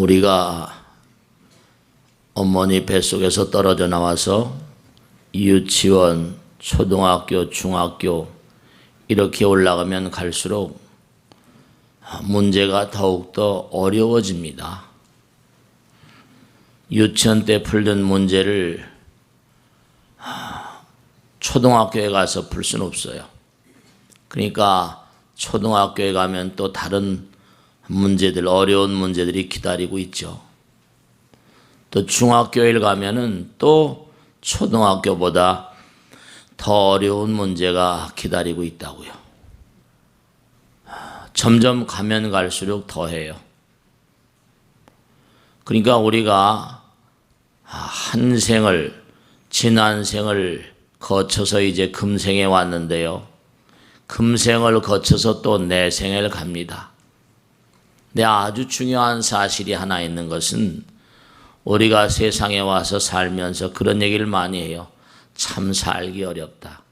우리가 어머니 뱃속에서 떨어져 나와서 유치원, 초등학교, 중학교 이렇게 올라가면 갈수록 문제가 더욱더 어려워집니다. 유치원 때 풀던 문제를 초등학교에 가서 풀 수는 없어요. 그러니까 초등학교에 가면 또 다른 문제들, 어려운 문제들이 기다리고 있죠. 또 중학교에 가면은 또 초등학교보다 더 어려운 문제가 기다리고 있다고요. 점점 가면 갈수록 더해요. 그러니까 우리가 한 생을, 지난 생을 거쳐서 이제 금생에 왔는데요. 금생을 거쳐서 또 내생을 갑니다. 근데 아주 중요한 사실이 하나 있는 것은 우리가 세상에 와서 살면서 그런 얘기를 많이 해요. 참 살기 어렵다,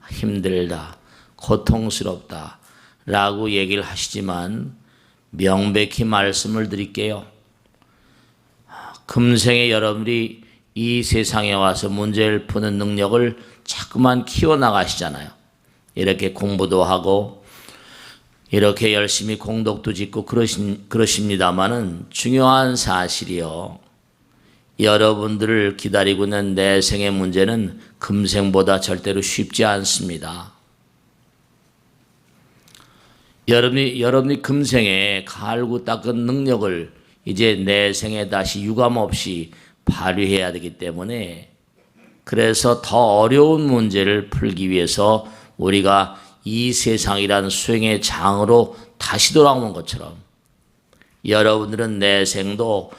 힘들다, 고통스럽다 라고 얘기를 하시지만 명백히 말씀을 드릴게요. 금생에 여러분들이 이 세상에 와서 문제를 푸는 능력을 자꾸만 키워나가시잖아요. 이렇게 공부도 하고 이렇게 열심히 공덕도 짓고 그러십니다마는 중요한 사실이요. 여러분들을 기다리고 있는 내생의 문제는 금생보다 절대로 쉽지 않습니다. 여러분이 금생에 갈고 닦은 능력을 이제 내생에 다시 유감없이 발휘해야 되기 때문에 그래서 더 어려운 문제를 풀기 위해서 우리가 이 세상이란 수행의 장으로 다시 돌아오는 것처럼 여러분들은 내생도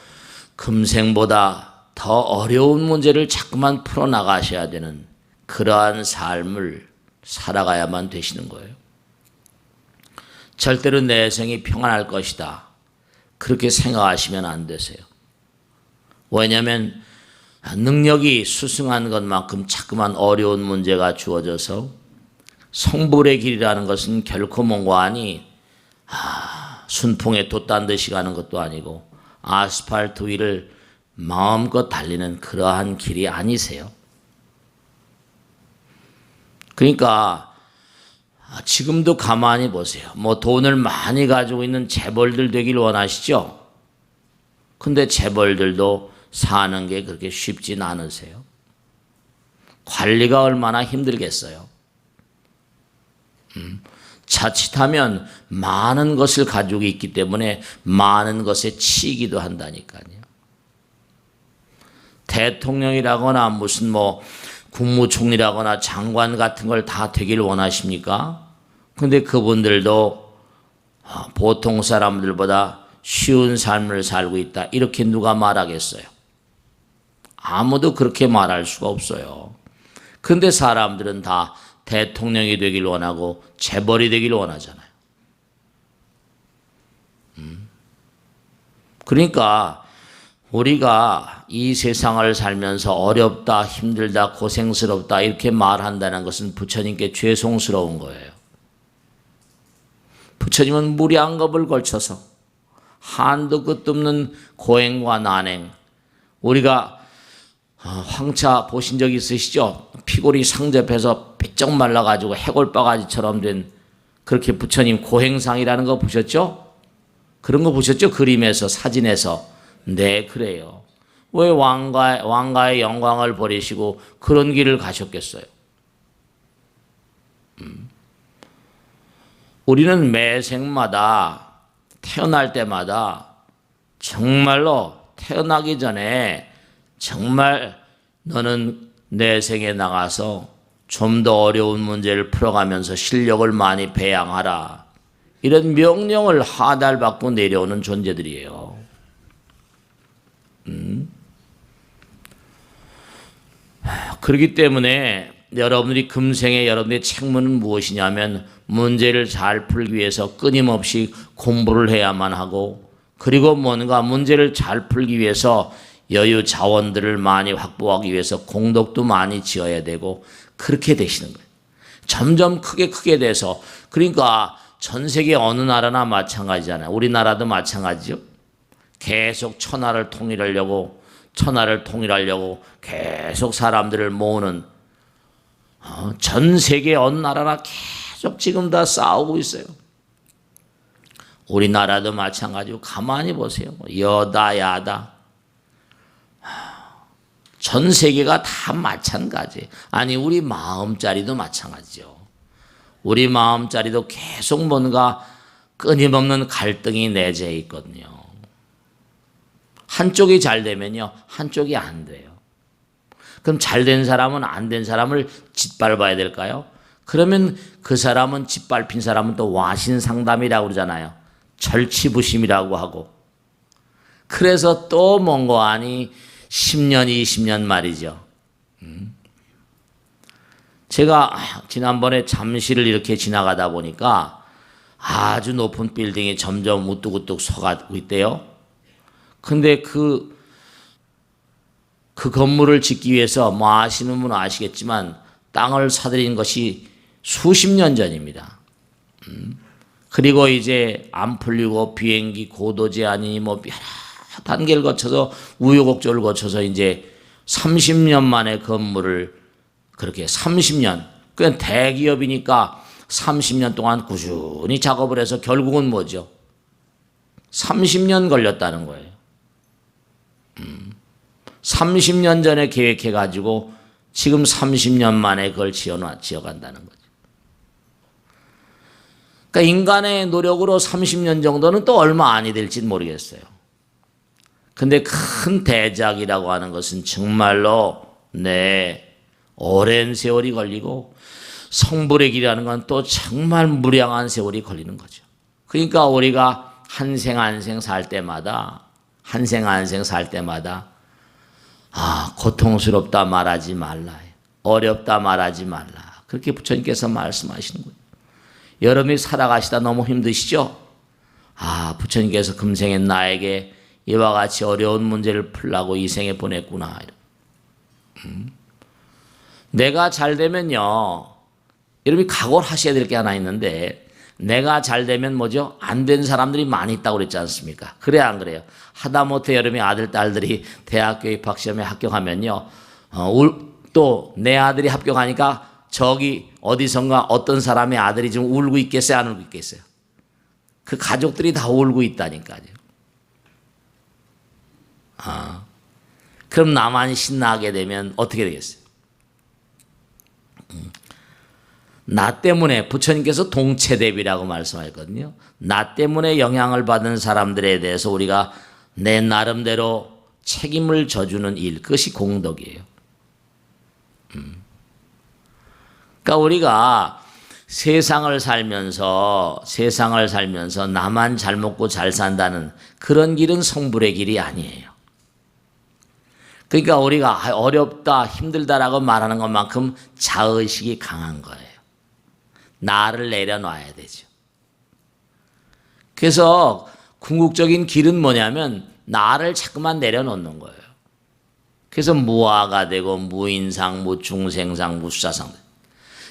금생보다 더 어려운 문제를 자꾸만 풀어나가셔야 되는 그러한 삶을 살아가야만 되시는 거예요. 절대로 내생이 평안할 것이다. 그렇게 생각하시면 안 되세요. 왜냐하면 능력이 수승한 것만큼 자꾸만 어려운 문제가 주어져서 성불의 길이라는 것은 결코 뭔가 아니 순풍에 돛단 듯이 가는 것도 아니고 아스팔트 위를 마음껏 달리는 그러한 길이 아니세요. 그러니까 지금도 가만히 보세요. 뭐 돈을 많이 가지고 있는 재벌들 되길 원하시죠? 근데 재벌들도 사는 게 그렇게 쉽진 않으세요. 관리가 얼마나 힘들겠어요. 자칫하면 많은 것을 가지고 있기 때문에 많은 것에 치이기도 한다니까요. 대통령이라거나 무슨 뭐 국무총리라거나 장관 같은 걸 다 되길 원하십니까? 근데 그분들도 보통 사람들보다 쉬운 삶을 살고 있다. 이렇게 누가 말하겠어요? 아무도 그렇게 말할 수가 없어요. 근데 사람들은 다 대통령이 되길 원하고 재벌이 되길 원하잖아요. 그러니까 우리가 이 세상을 살면서 어렵다, 힘들다, 고생스럽다 이렇게 말한다는 것은 부처님께 죄송스러운 거예요. 부처님은 무량겁을 걸쳐서 한도 끝도 없는 고행과 난행, 우리가 황차 보신 적 있으시죠? 피골이 상접해서 삐쩍 말라가지고 해골바가지처럼 된 그렇게 부처님 고행상이라는 거 보셨죠? 그런 거 보셨죠? 그림에서, 사진에서. 네, 그래요. 왜 왕가의 영광을 버리시고 그런 길을 가셨겠어요? 우리는 매생마다 태어날 때마다 정말로 태어나기 전에 정말 너는 내 생에 나가서 좀 더 어려운 문제를 풀어가면서 실력을 많이 배양하라. 이런 명령을 하달받고 내려오는 존재들이에요. 그렇기 때문에 여러분들이 금생에 여러분들의 책무는 무엇이냐면 문제를 잘 풀기 위해서 끊임없이 공부를 해야만 하고 그리고 뭔가 문제를 잘 풀기 위해서 여유 자원들을 많이 확보하기 위해서 공덕도 많이 지어야 되고 그렇게 되시는 거예요. 점점 크게 돼서 그러니까 전 세계 어느 나라나 마찬가지잖아요. 우리나라도 마찬가지죠. 계속 천하를 통일하려고 계속 사람들을 모으는 전 세계 어느 나라나 계속 지금 다 싸우고 있어요. 우리나라도 마찬가지고 가만히 보세요. 여다 야다 전 세계가 다 마찬가지. 아니 우리 마음자리도 마찬가지죠. 우리 마음자리도 계속 뭔가 끊임없는 갈등이 내재해 있거든요. 한쪽이 잘 되면요, 한쪽이 안 돼요. 그럼 잘 된 사람은 안 된 사람을 짓밟아야 될까요? 그러면 그 사람은 짓밟힌 사람은 또 와신상담이라고 그러잖아요. 절치부심이라고 하고. 그래서 또 뭔고 하니 10년, 20년 말이죠. 제가 지난번에 잠실을 이렇게 지나가다 보니까 아주 높은 빌딩이 점점 우뚝우뚝 서가고 있대요. 근데 그 건물을 짓기 위해서 뭐 아시는 분은 아시겠지만 땅을 사들인 것이 수십 년 전입니다. 그리고 이제 안 풀리고 비행기 고도 제한이 뭐 여러 단계를 거쳐서 우여곡절을 거쳐서 이제 30년 만에 건물을 그렇게 30년, 그냥 대기업이니까 30년 동안 꾸준히 작업을 해서 결국은 뭐죠? 30년 걸렸다는 거예요. 30년 전에 계획해가지고 지금 30년 만에 그걸 지어간다는 거죠. 그러니까 인간의 노력으로 30년 정도는 또 얼마 안이 될지는 모르겠어요. 근데 큰 대작이라고 하는 것은 정말로 오랜 세월이 걸리고 성불의 길이라는 건 또 정말 무량한 세월이 걸리는 거죠. 그러니까 우리가 한 생 한 생 살 때마다 고통스럽다 말하지 말라. 어렵다 말하지 말라. 그렇게 부처님께서 말씀하시는 거예요. 여러분이 살아가시다 너무 힘드시죠? 부처님께서 금생에 나에게 이와 같이 어려운 문제를 풀라고 이 생에 보냈구나. 내가 잘 되면요, 여러분이 각오를 하셔야 될 게 하나 있는데, 내가 잘 되면 뭐죠? 안 된 사람들이 많이 있다고 그랬지 않습니까? 그래요, 안 그래요? 하다못해 여러분이 아들, 딸들이 대학교 입학시험에 합격하면요, 또 내 아들이 합격하니까 저기 어디선가 어떤 사람의 아들이 지금 울고 있겠어요? 안 울고 있겠어요? 그 가족들이 다 울고 있다니까요. 그럼 나만 신나게 되면 어떻게 되겠어요? 나 때문에 부처님께서 동체대비라고 말씀하셨거든요. 나 때문에 영향을 받은 사람들에 대해서 우리가 내 나름대로 책임을 져주는 일, 그것이 공덕이에요. 그러니까 우리가 세상을 살면서 나만 잘 먹고 잘 산다는 그런 길은 성불의 길이 아니에요. 그러니까 우리가 어렵다, 힘들다라고 말하는 것만큼 자의식이 강한 거예요. 나를 내려놔야 되죠. 그래서 궁극적인 길은 뭐냐면 나를 자꾸만 내려놓는 거예요. 그래서 무아가 되고 무인상, 무중생상, 무수사상.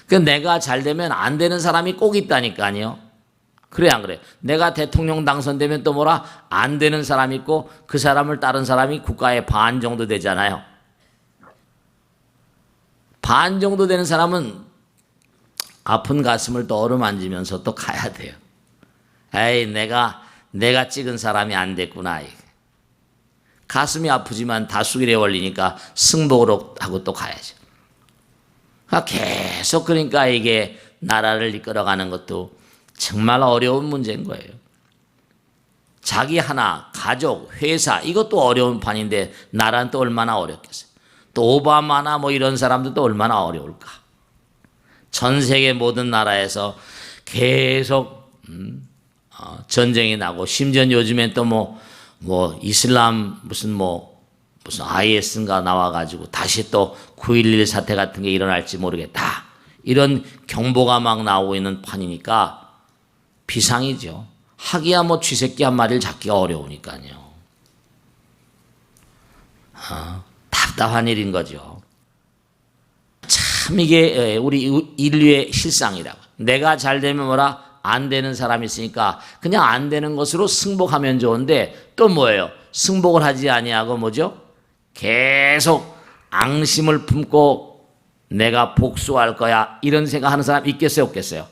그러니까 내가 잘 되면 안 되는 사람이 꼭 있다니까요. 그래 안 그래? 내가 대통령 당선되면 또 뭐라? 안 되는 사람이 있고 그 사람을 따른 사람이 국가의 반 정도 되잖아요. 반 정도 되는 사람은 아픈 가슴을 또 어루만지면서 또 가야 돼요. 에이, 내가 찍은 사람이 안 됐구나. 가슴이 아프지만 다수결에 걸리니까 승복으로 하고 또 가야죠. 계속 그러니까 이게 나라를 이끌어가는 것도 정말 어려운 문제인 거예요. 자기 하나, 가족, 회사 이것도 어려운 판인데 나라는 또 얼마나 어렵겠어요. 또 오바마나 뭐 이런 사람들도 얼마나 어려울까. 전 세계 모든 나라에서 계속 전쟁이 나고 심지어 요즘엔 또 뭐 이슬람 무슨 IS인가 나와가지고 다시 또 9.11 사태 같은 게 일어날지 모르겠다. 이런 경보가 막 나오고 있는 판이니까 비상이죠. 하기야 뭐 쥐새끼 한 마리를 잡기가 어려우니까요. 답답한 일인 거죠. 참 이게 우리 인류의 실상이라고. 내가 잘 되면 뭐라? 안 되는 사람이 있으니까 그냥 안 되는 것으로 승복하면 좋은데 또 뭐예요? 승복을 하지 아니하고 뭐죠? 계속 앙심을 품고 내가 복수할 거야 이런 생각하는 사람 있겠어요, 없겠어요?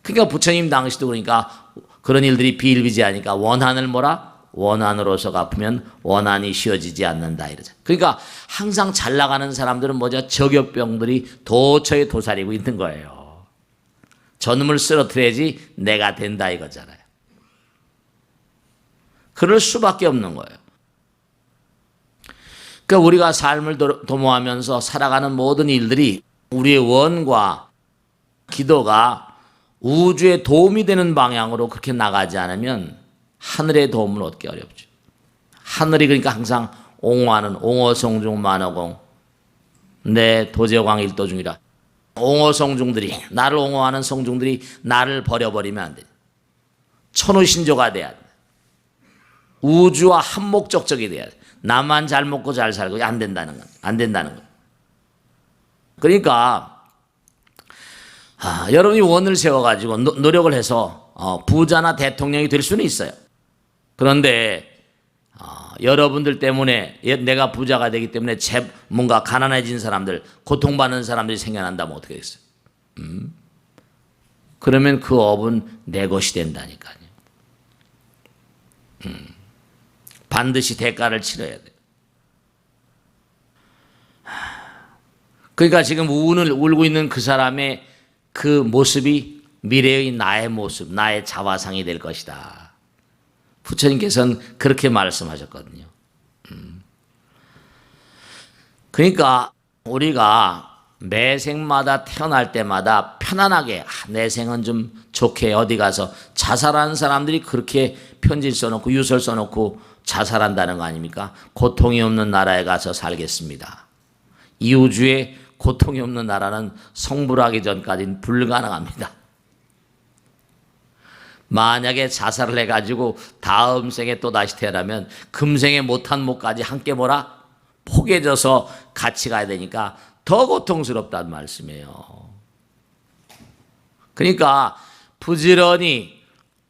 그러니까 부처님 당시도 그러니까 그런 일들이 비일비재하니까 원한을 뭐라? 원한으로서 갚으면 원한이 쉬어지지 않는다 이러죠. 그러니까 항상 잘 나가는 사람들은 뭐죠? 저격병들이 도처에 도사리고 있는 거예요. 저놈을 쓰러뜨려야지 내가 된다 이거잖아요. 그럴 수밖에 없는 거예요. 그러니까 우리가 삶을 도모하면서 살아가는 모든 일들이 우리의 원과 기도가 우주에 도움이 되는 방향으로 그렇게 나가지 않으면 하늘의 도움을 얻기 어렵죠. 하늘이 그러니까 항상 옹호하는 옹호성중 만호공 내 도제광 일도중이라. 옹호성중들이 나를 옹호하는 성중들이 나를 버려버리면 안 돼. 천우신조가 돼야 돼. 우주와 한목적적이 돼야 돼. 나만 잘 먹고 잘 살고 안 된다는 건 안 된다는 거. 그러니까 여러분이 원을 세워가지고 노력을 해서 부자나 대통령이 될 수는 있어요. 그런데 여러분들 때문에 내가 부자가 되기 때문에 뭔가 가난해진 사람들, 고통받는 사람들이 생겨난다면 어떻게 되겠어요? 그러면 그 업은 내 것이 된다니까요. 반드시 대가를 치러야 돼요. 그러니까 지금 운을 울고 있는 그 사람의 그 모습이 미래의 나의 모습, 나의 자화상이 될 것이다. 부처님께서는 그렇게 말씀하셨거든요. 그러니까 우리가 매생마다 태어날 때마다 편안하게 내 생은 좀 좋게 어디 가서 자살하는 사람들이 그렇게 편지를 써놓고 유서를 써놓고 자살한다는 거 아닙니까? 고통이 없는 나라에 가서 살겠습니다. 이 우주에 고통이 없는 나라는 성불하기 전까지는 불가능합니다. 만약에 자살을 해가지고 다음 생에 또 다시 태어나면 금생에 못한 못까지 함께 뭐라? 포개져서 같이 가야 되니까 더 고통스럽다는 말씀이에요. 그러니까 부지런히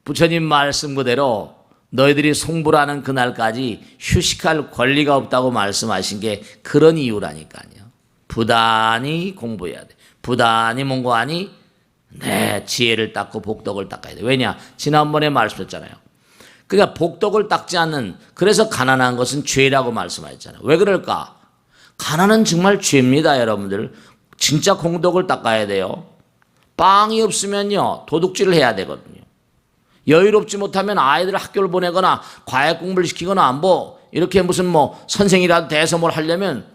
부처님 말씀 그대로 너희들이 송불하는 그날까지 휴식할 권리가 없다고 말씀하신 게 그런 이유라니까요. 부단히 공부해야 돼. 부단히 뭔고하니 내 지혜를 닦고 복덕을 닦아야 돼. 왜냐? 지난번에 말씀했잖아요. 그러니까 복덕을 닦지 않는, 그래서 가난한 것은 죄라고 말씀하셨잖아요. 왜 그럴까? 가난은 정말 죄입니다, 여러분들. 진짜 공덕을 닦아야 돼요. 빵이 없으면요, 도둑질을 해야 되거든요. 여유롭지 못하면 아이들을 학교를 보내거나 과외 공부를 시키거나 뭐 이렇게 무슨 선생이라도 돼서 뭘 하려면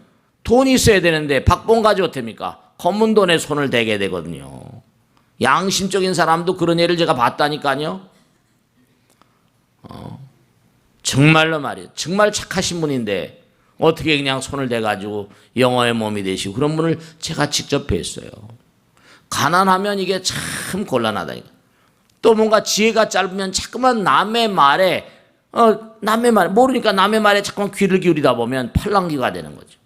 돈이 있어야 되는데 박봉 가지 어떻습니까? 검은 돈에 손을 대게 되거든요. 양심적인 사람도 그런 예를 제가 봤다니까요. 정말로 말이에요. 정말 착하신 분인데 어떻게 그냥 손을 대가지고 영어의 몸이 되시고 그런 분을 제가 직접 뵀어요. 가난하면 이게 참 곤란하다. 또 뭔가 지혜가 짧으면 자꾸만 남의 말에 모르니까 남의 말에 자꾸만 귀를 기울이다 보면 팔랑귀가 되는 거죠.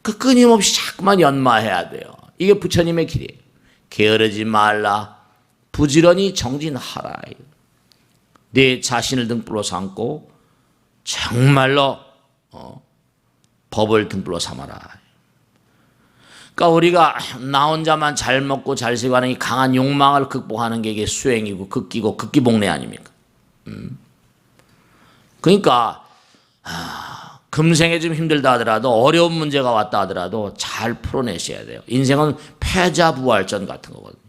그 끊임없이 자꾸만 연마해야 돼요. 이게 부처님의 길이에요. 게으르지 말라. 부지런히 정진하라. 내 자신을 등불로 삼고 정말로 법을 등불로 삼아라. 그러니까 우리가 나 혼자만 잘 먹고 잘 살고 하는 이 강한 욕망을 극복하는 게 이게 수행이고 극기고 극기복례 아닙니까? 그러니까 금생에 좀 힘들다 하더라도 어려운 문제가 왔다 하더라도 잘 풀어내셔야 돼요. 인생은 패자부활전 같은 거거든요.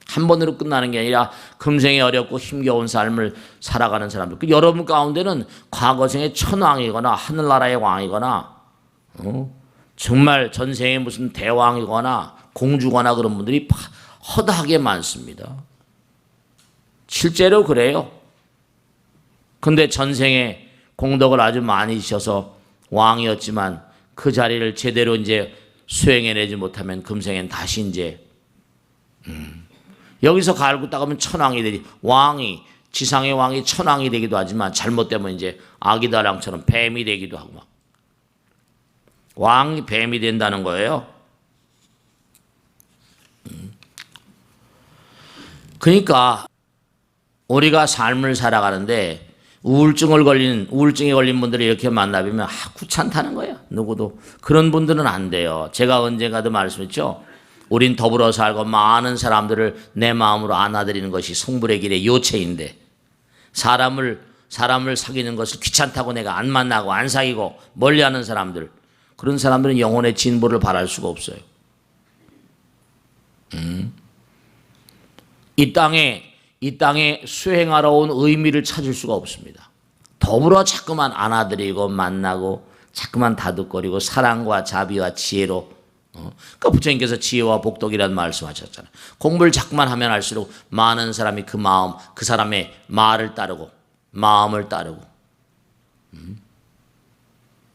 한 번으로 끝나는 게 아니라 금생에 어렵고 힘겨운 삶을 살아가는 사람들. 여러분 가운데는 과거생의 천왕이거나 하늘나라의 왕이거나 정말 전생에 무슨 대왕이거나 공주거나 그런 분들이 허다하게 많습니다. 실제로 그래요. 근데 전생에 공덕을 아주 많이 지셔서 왕이었지만 그 자리를 제대로 이제 수행해내지 못하면 금생엔 다시 이제 여기서 갈고 닦으면 천왕이 되지. 지상의 왕이 천왕이 되기도 하지만 잘못되면 이제 아기다랑처럼 뱀이 되기도 하고 막. 왕이 뱀이 된다는 거예요. 그러니까 우리가 삶을 살아가는데 우울증에 걸린 분들이 이렇게 만나보면 귀찮다는 거야. 누구도. 그런 분들은 안 돼요. 제가 언젠가도 말씀했죠. 우린 더불어 살고 많은 사람들을 내 마음으로 안아들이는 것이 성불의 길의 요체인데 사람을 사귀는 것을 귀찮다고 내가 안 만나고 안 사귀고 멀리하는 사람들, 그런 사람들은 영혼의 진보를 바랄 수가 없어요. 이 땅에 수행하러 온 의미를 찾을 수가 없습니다. 더불어 자꾸만 안아드리고 만나고 자꾸만 다독거리고 사랑과 자비와 지혜로, 그러니까 부처님께서 지혜와 복덕이라는 말씀하셨잖아요. 공부를 자꾸만 하면 할수록 많은 사람이 그 사람의 말을 따르고 마음을 따르고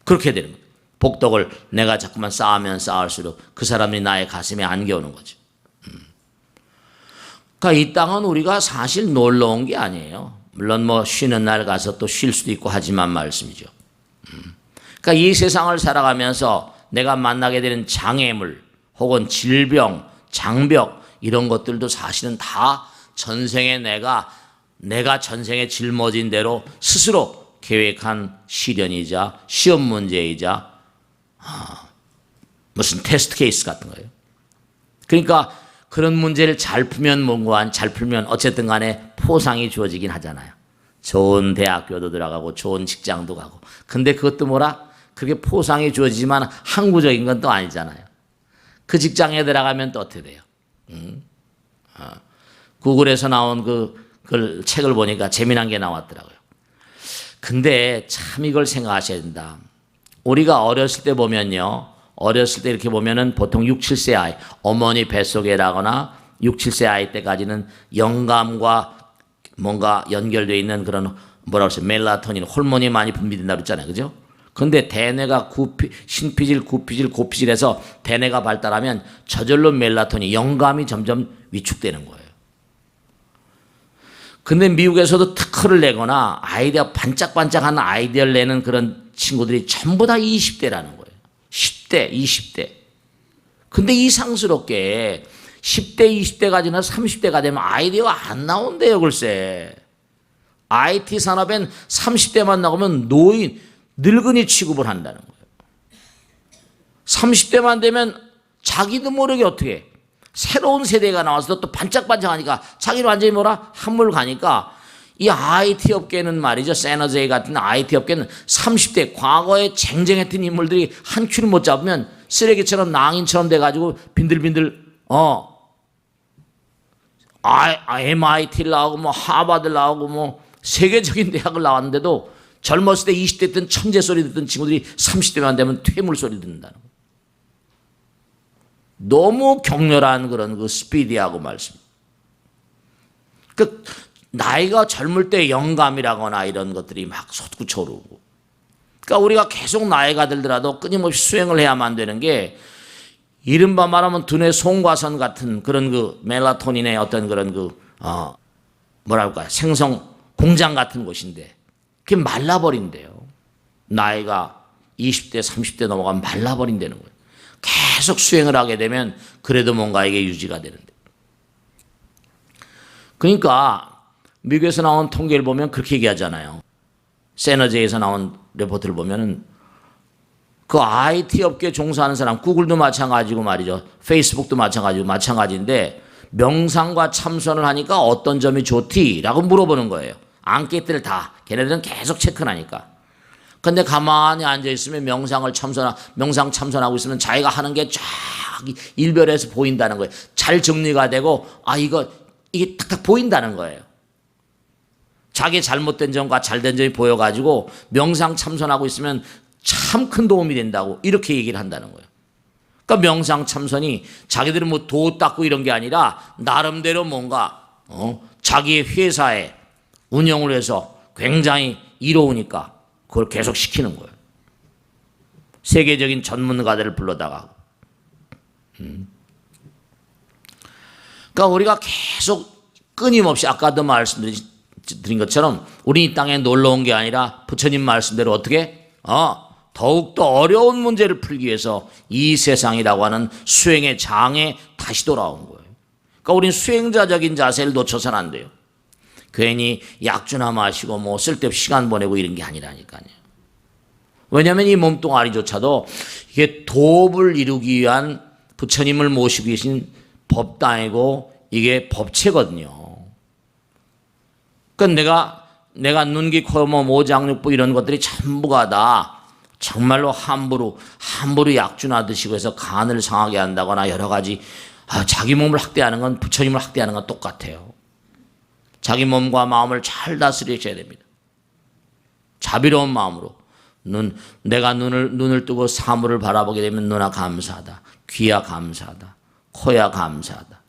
그렇게 되는 거예요. 복덕을 내가 자꾸만 쌓으면 쌓을수록 그 사람이 나의 가슴에 안겨오는 거죠. 그러니까 이 땅은 우리가 사실 놀러 온 게 아니에요. 물론 뭐 쉬는 날 가서 또 쉴 수도 있고 하지만 말씀이죠. 그러니까 이 세상을 살아가면서 내가 만나게 되는 장애물 혹은 질병, 장벽 이런 것들도 사실은 다 전생에 내가 전생에 짊어진 대로 스스로 계획한 시련이자 시험 문제이자 무슨 테스트 케이스 같은 거예요. 그러니까 그런 문제를 잘 풀면 잘 풀면 어쨌든 간에 포상이 주어지긴 하잖아요. 좋은 대학교도 들어가고 좋은 직장도 가고. 근데 그것도 그게 포상이 주어지지만 항구적인 건 또 아니잖아요. 그 직장에 들어가면 또 어떻게 돼요? 구글에서 나온 그 책을 보니까 재미난 게 나왔더라고요. 근데 참 이걸 생각하셔야 된다. 우리가 어렸을 때 보면요. 어렸을 때 이렇게 보면은 보통 6, 7세 아이, 어머니 뱃속에 라거나 6, 7세 아이 때까지는 영감과 뭔가 연결되어 있는 그런 멜라토닌, 호르몬이 많이 분비된다고 그랬잖아요. 그죠? 근데 대뇌가 신피질, 구피질, 고피질해서 대뇌가 발달하면 저절로 멜라토닌, 영감이 점점 위축되는 거예요. 근데 미국에서도 특허를 내거나 아이디어, 반짝반짝한 아이디어를 내는 그런 친구들이 전부 다 20대라는 거예요. 10대, 20대. 근데 이상스럽게 10대, 20대가 지나 30대가 되면 아이디어가 안 나온대요, 글쎄. IT 산업엔 30대만 나오면 늙은이 취급을 한다는 거예요. 30대만 되면 자기도 모르게 어떻게 해. 새로운 세대가 나와서 또 반짝반짝하니까 자기는 완전히 한물 가니까 이 IT 업계는 말이죠. 세너제이 같은 IT 업계는 30대 과거에 쟁쟁했던 인물들이 한 큐를 못 잡으면 쓰레기처럼 낭인처럼 돼가지고 빈들빈들 MIT를 나오고 하버드를 나오고 세계적인 대학을 나왔는데도 젊었을 때 20대 때 천재 소리 듣던 친구들이 30대만 되면 퇴물 소리 듣는다는 거예요. 너무 격렬한 그런 스피디하고 말씀. 나이가 젊을 때 영감이라거나 이런 것들이 막 솟구쳐 오르고. 그러니까 우리가 계속 나이가 들더라도 끊임없이 수행을 해야만 되는 게 이른바 말하면 두뇌 송과선 같은 그런 멜라토닌의 어떤 그런 생성 공장 같은 곳인데 그게 말라버린대요. 나이가 20대, 30대 넘어가면 말라버린다는 거예요. 계속 수행을 하게 되면 그래도 뭔가 이게 유지가 되는데. 그러니까 미국에서 나온 통계를 보면 그렇게 얘기하잖아요. 세너제에서 나온 레포트를 보면은 그 IT 업계에 종사하는 사람, 구글도 마찬가지고 말이죠. 페이스북도 마찬가지인데 명상과 참선을 하니까 어떤 점이 좋디라고 물어보는 거예요. 앙케이트를 다. 걔네들은 계속 체크를 하니까. 근데 가만히 앉아있으면 명상 참선하고 있으면 자기가 하는 게 쫙 일별해서 보인다는 거예요. 잘 정리가 되고, 이게 탁탁 보인다는 거예요. 자기 잘못된 점과 잘된 점이 보여가지고 명상 참선하고 있으면 참 큰 도움이 된다고 이렇게 얘기를 한다는 거예요. 그러니까 명상 참선이 자기들은 도 닦고 이런 게 아니라 나름대로 뭔가, 자기의 회사에 운영을 해서 굉장히 이로우니까 그걸 계속 시키는 거예요. 세계적인 전문가들을 불러다가. 그러니까 우리가 계속 끊임없이 아까도 말씀드린 것처럼 우리 이 땅에 놀러 온 게 아니라 부처님 말씀대로 어떻게? 더욱더 어려운 문제를 풀기 위해서 이 세상이라고 하는 수행의 장에 다시 돌아온 거예요. 그러니까 우린 수행자적인 자세를 놓쳐서는 안 돼요. 괜히 약주나 마시고 뭐 쓸데없이 시간 보내고 이런 게 아니라니까요. 왜냐하면 이 몸뚱아리조차도 이게 도업을 이루기 위한 부처님을 모시고 계신 법당이고 이게 법체거든요. 그러니까 내가 눈, 귀, 코, 모장육부 이런 것들이 전부가 다 정말로 함부로 약주나 드시고 해서 간을 상하게 한다거나 여러 가지 자기 몸을 학대하는 건 부처님을 학대하는 건 똑같아요. 자기 몸과 마음을 잘 다스리셔야 됩니다. 자비로운 마음으로 내가 눈을 뜨고 사물을 바라보게 되면 눈아 감사하다, 귀야 감사하다, 코야 감사하다.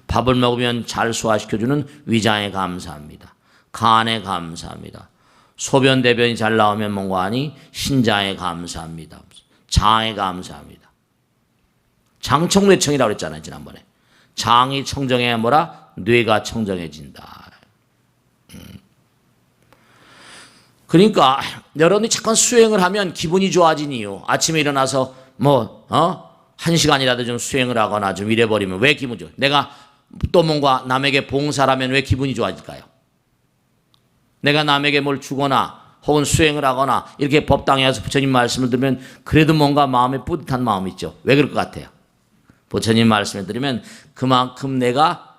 밥을 먹으면 잘 소화시켜주는 위장에 감사합니다. 간에 감사합니다. 소변 대변이 잘 나오면 뭔가 하니 신장에 감사합니다. 장에 감사합니다. 장청뇌청이라고 그랬잖아요, 지난번에. 장이 청정해야 뭐라? 뇌가 청정해진다. 그러니까 여러분이 잠깐 수행을 하면 기분이 좋아진 이유, 아침에 일어나서 1시간이라도 좀 수행을 하거나 좀 이래버리면 왜 기분이 좋아요? 내가 또 뭔가 남에게 봉사를 하면 왜 기분이 좋아질까요? 내가 남에게 뭘 주거나 혹은 수행을 하거나 이렇게 법당에 와서 부처님 말씀을 들으면 그래도 뭔가 마음에 뿌듯한 마음이 있죠. 왜 그럴 것 같아요? 부처님 말씀을 들으면 그만큼 내가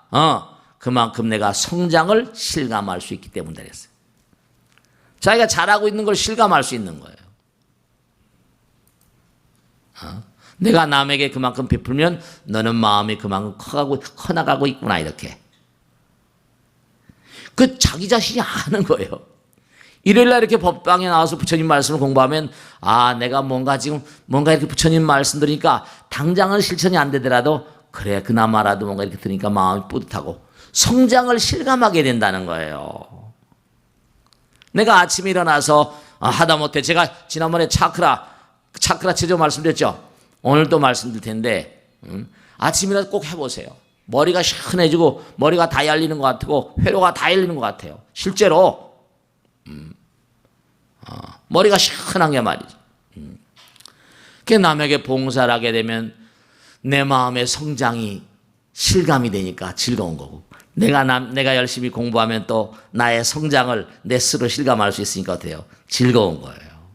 성장을 실감할 수 있기 때문에 그랬어요. 자기가 잘하고 있는 걸 실감할 수 있는 거예요. 내가 남에게 그만큼 베풀면 너는 마음이 그만큼 커나가고 있구나 이렇게. 그 자기 자신이 아는 거예요. 일요일날 이렇게 법당에 나와서 부처님 말씀을 공부하면 내가 뭔가 이렇게 부처님 말씀 들으니까 당장은 실천이 안 되더라도 그래 그나마라도 뭔가 이렇게 들으니까 마음이 뿌듯하고 성장을 실감하게 된다는 거예요. 내가 아침에 일어나서 하다못해 제가 지난번에 차크라 체조 말씀드렸죠. 오늘도 말씀드릴 텐데 아침이라도 꼭 해보세요. 머리가 시원해지고 머리가 다 열리는 것 같고 회로가 다 열리는 것 같아요. 실제로 머리가 시원한 게 말이죠. 남에게 봉사를 하게 되면 내 마음의 성장이 실감이 되니까 즐거운 거고 내가 열심히 공부하면 또 나의 성장을 내 스스로 실감할 수 있으니까 어때요? 즐거운 거예요.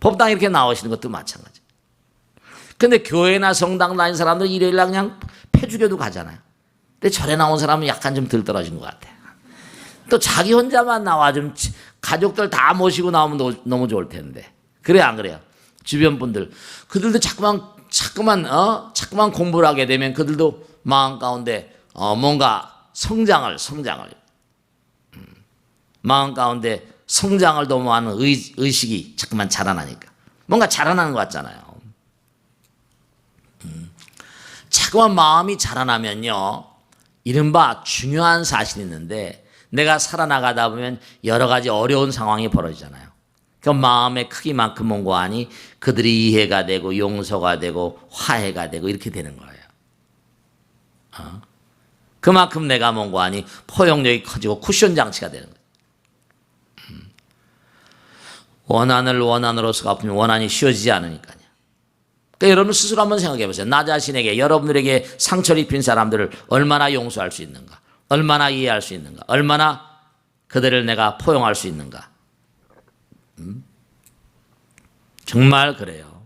법당에 이렇게 나오시는 것도 마찬가지. 근데 교회나 성당 다니는 사람들 일요일날 그냥 폐주교도 가잖아요. 근데 절에 나온 사람은 약간 좀 덜 떨어진 것 같아요. 또 자기 혼자만 나와 좀 가족들 다 모시고 나오면 너무 좋을 텐데. 그래요, 안 그래요? 주변 분들. 그들도 자꾸만 공부를 하게 되면 그들도 마음 가운데 뭔가 성장을 마음 가운데 성장을 도모하는 의식이 자꾸만 자라나니까 뭔가 자라나는 것 같잖아요. 자꾸만 마음이 자라나면요 이른바 중요한 사실이 있는데 내가 살아나가다 보면 여러 가지 어려운 상황이 벌어지잖아요. 그 마음의 크기만큼 뭔가 하니 그들이 이해가 되고 용서가 되고 화해가 되고 이렇게 되는 거예요. 그만큼 내가 뭔가 하니 포용력이 커지고 쿠션 장치가 되는 거예요. 원한을 원한으로서 갚으면 원한이 쉬워지지 않으니까요. 그러니까 여러분 스스로 한번 생각해 보세요. 나 자신에게 여러분들에게 상처를 입힌 사람들을 얼마나 용서할 수 있는가? 얼마나 이해할 수 있는가? 얼마나 그들을 내가 포용할 수 있는가? 정말 그래요.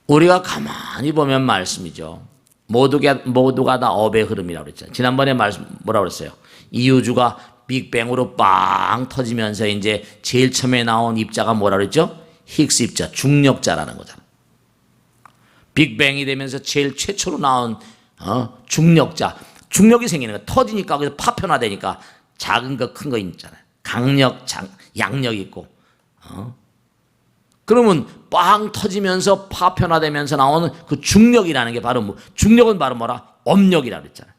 우리가 가만히 보면 말씀이죠. 모두가 다 업의 흐름이라고 그랬잖아요. 지난번에 뭐라고 그랬어요? 이 우주가 빅뱅으로 빵 터지면서 이제 제일 처음에 나온 입자가 뭐라 그랬죠? 히그스 입자, 중력자라는 거잖아. 빅뱅이 되면서 제일 최초로 나온 중력자. 중력이 생기는 거. 터지니까 그래서 파편화되니까 작은 거 큰 거 있잖아요. 강력, 양력 있고. 그러면 빵 터지면서 파편화되면서 나오는 그 중력이라는 게 바로 중력은 바로 뭐라? 업력이라고 그랬잖아요.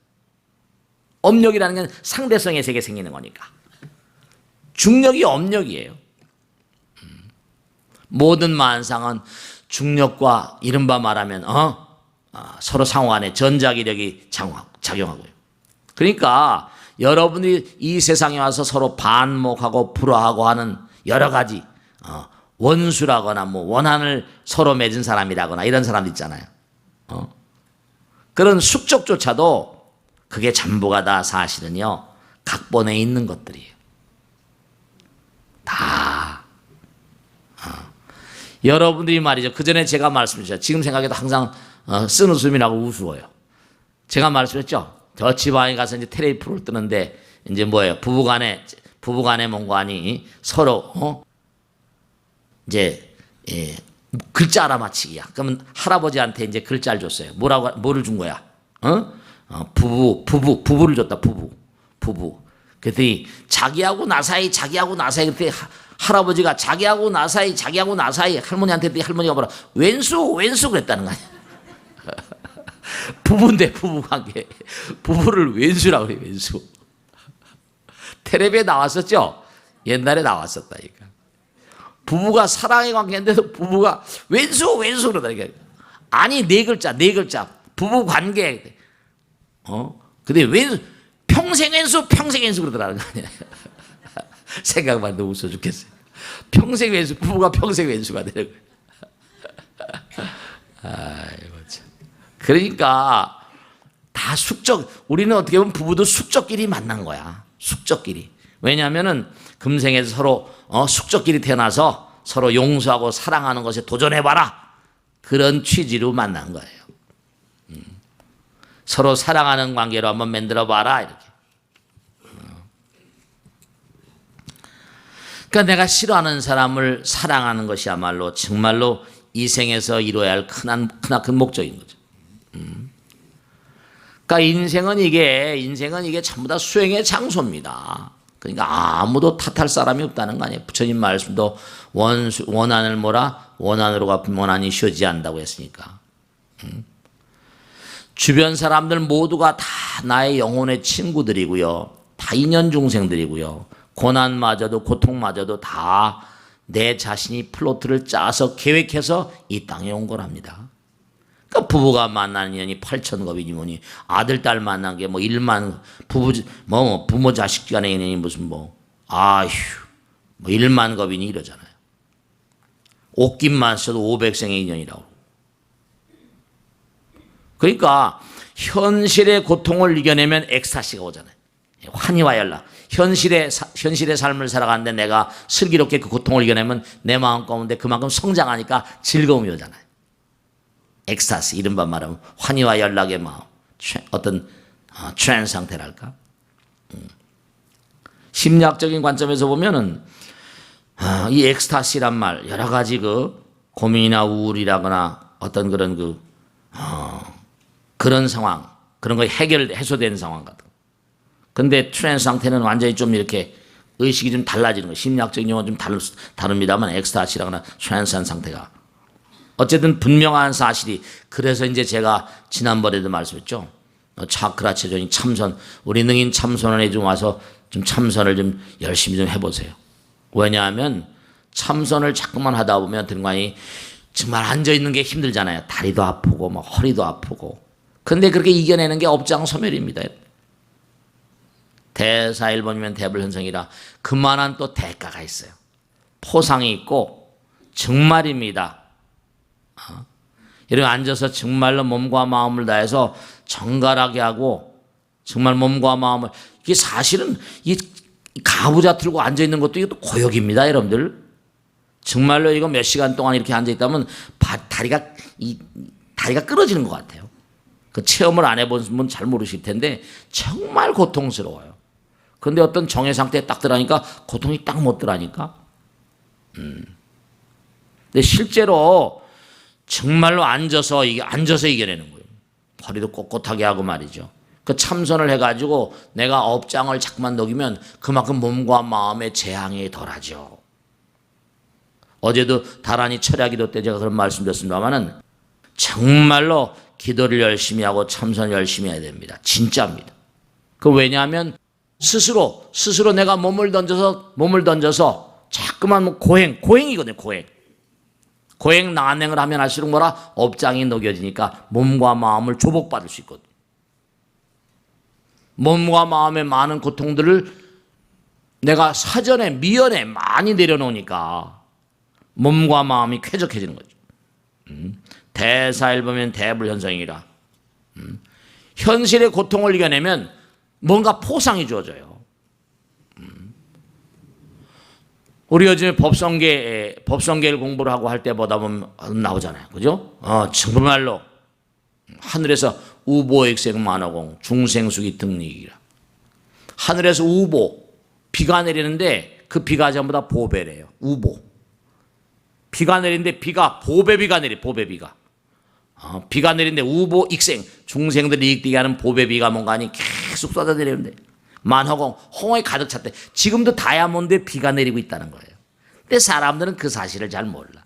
업력이라는 건 상대성의 세계에 생기는 거니까. 중력이 업력이에요. 모든 만상은 중력과 이른바 말하면 서로 상호 간에 전자기력이 작용하고요. 그러니까 여러분이 이 세상에 와서 서로 반목하고 불화하고 하는 여러 가지 원수라거나 뭐 원한을 서로 맺은 사람이라거나 이런 사람도 있잖아요. 그런 숙적조차도 그게 전부가 다 사실은요 각본에 있는 것들이에요. 다. 여러분들이 말이죠. 그 전에 제가 말씀드렸죠. 지금 생각해도 항상 쓴 웃음이 나고 우스워요. 제가 말씀했죠. 저 지방에 가서 이제 텔레비프를 뜨는데 이제 뭐예요? 부부간의 뭔가니 서로 이제 글자 알아맞히기야. 그러면 할아버지한테 이제 글자를 줬어요. 뭐를 준 거야? 부부를 줬다. 부부. 그랬더니 자기하고 나 사이 그랬더니 할아버지가 자기하고 나 사이 할머니한테 할머니가 뭐라 왼수 그랬다는 거 아니야. 부부인데 부부관계 부부를 왼수라고 그래. 왼수. 텔레비에 나왔었죠. 옛날에 나왔었다니까. 부부가 사랑의 관계인데도 부부가 왼수 그러다니까. 아니 네 글자 부부 관계. 근데 왼수 평생 왼수 그러더라는 거 아니야. 생각만 해도 웃어 죽겠어요. 평생 왼수 부부가 평생 왼수가 되는 거예요. 아이고 참. 그러니까 다 우리는 어떻게 보면 부부도 숙적끼리 만난 거야. 숙적끼리. 왜냐하면은 금생에서 서로 숙적끼리 태어나서 서로 용서하고 사랑하는 것에 도전해봐라. 그런 취지로 만난 거예요. 서로 사랑하는 관계로 한번 만들어봐라 이렇게. 그러니까 내가 싫어하는 사람을 사랑하는 것이야말로 정말로 이 생에서 이루어야 할 크나큰 목적인 거죠. 그러니까 인생은 이게 전부 다 수행의 장소입니다. 그러니까 아무도 탓할 사람이 없다는 거 아니에요. 부처님 말씀도 원한을 원한으로 갚으면 원한이 쉬어지지 않는다고 했으니까. 주변 사람들 모두가 다 나의 영혼의 친구들이고요. 다 인연 중생들이고요. 고통마저도 다 내 자신이 플로트를 짜서 계획해서 이 땅에 온 거랍니다. 그러니까 부부가 만나는 인연이 8,000겁이니 뭐니 아들 딸 만난 게 뭐 1만 부모 자식 간의 인연이 무슨 뭐 1만 겁이니 이러잖아요. 옷깃만 써도 500생의 인연이라고. 그러니까 현실의 고통을 이겨내면 엑스타시가 오잖아요. 환희와 연락. 현실의 삶을 살아가는데 내가 슬기롭게 그 고통을 이겨내면 내 마음 가운데 그만큼 성장하니까 즐거움이 오잖아요. 엑스타시, 이른바 말하면 환희와 연락의 마음, 어떤 트랜스 상태랄까. 심리학적인 관점에서 보면은 이 엑스타시란 말 여러 가지 그 고민이나 우울이라거나 어떤 그런 그런 상황, 그런 거 해소된 상황 같은. 근데 트랜스 상태는 완전히 좀 이렇게 의식이 좀 달라지는 거. 심리학적인 용어는 좀 다릅니다만 엑스타시라거나 트랜스한 상태가. 어쨌든 분명한 사실이. 그래서 이제 제가 지난번에도 말씀했죠. 차크라 체조인 참선, 우리 능인 참선원에 좀 와서 좀 참선을 좀 열심히 좀 해보세요. 왜냐하면 참선을 자꾸만 하다 보면 등관이 정말 앉아있는 게 힘들잖아요. 다리도 아프고 뭐 허리도 아프고. 근데 그렇게 이겨내는 게 업장소멸입니다. 대사일본이면 대불현성이라 그만한 또 대가가 있어요. 포상이 있고 정말입니다. 이렇게 앉아서 정말로 몸과 마음을 다해서 정갈하게 하고 정말 몸과 마음을 이게 사실은 이 가부좌 틀고 앉아 있는 것도 이것도 고역입니다, 여러분들. 정말로 이거 몇 시간 동안 이렇게 앉아 있다면 다리가 끊어지는 것 같아요. 그 체험을 안 해본 분 잘 모르실 텐데 정말 고통스러워요. 그런데 어떤 정의 상태에 딱 들어가니까 고통이 딱 못 들어가니까. 근데 실제로 정말로 앉아서 이겨내는 거예요. 허리도 꼿꼿하게 하고 말이죠. 그 참선을 해가지고 내가 업장을 자꾸만 녹이면 그만큼 몸과 마음의 재앙이 덜하죠. 어제도 다란히 철야기도 때 제가 그런 말씀드렸습니다만은 정말로 기도를 열심히 하고 참선 열심히 해야 됩니다. 진짜입니다. 그 왜냐하면 스스로 내가 몸을 던져서 자꾸만 고행이거든요. 고행 난행을 하면 할수록 뭐라 업장이 녹여지니까 몸과 마음을 조복받을 수 있거든요. 몸과 마음의 많은 고통들을 내가 사전에 미연에 많이 내려놓으니까 몸과 마음이 쾌적해지는 거죠. 대사일보면 대불현성이라. 현실의 고통을 이겨내면 뭔가 포상이 주어져요. 우리 요즘에 법성계를 공부를 하고 할 때보다 보면 나오잖아요. 그죠? 정말로 하늘에서 우보액색 만호공 중생수기 등리기라. 하늘에서 우보 비가 내리는데 그 비가 전부 다 보배래요. 우보 비가 내리는데 비가 보배비가 내려. 보배비가 비가 내리는데 우보 익생 중생들이 익되게 하는 보배비가 뭔가 하니 계속 쏟아내리는데 만호공 홍어에 가득 찼대. 지금도 다이아몬드에 비가 내리고 있다는 거예요. 근데 사람들은 그 사실을 잘 몰라.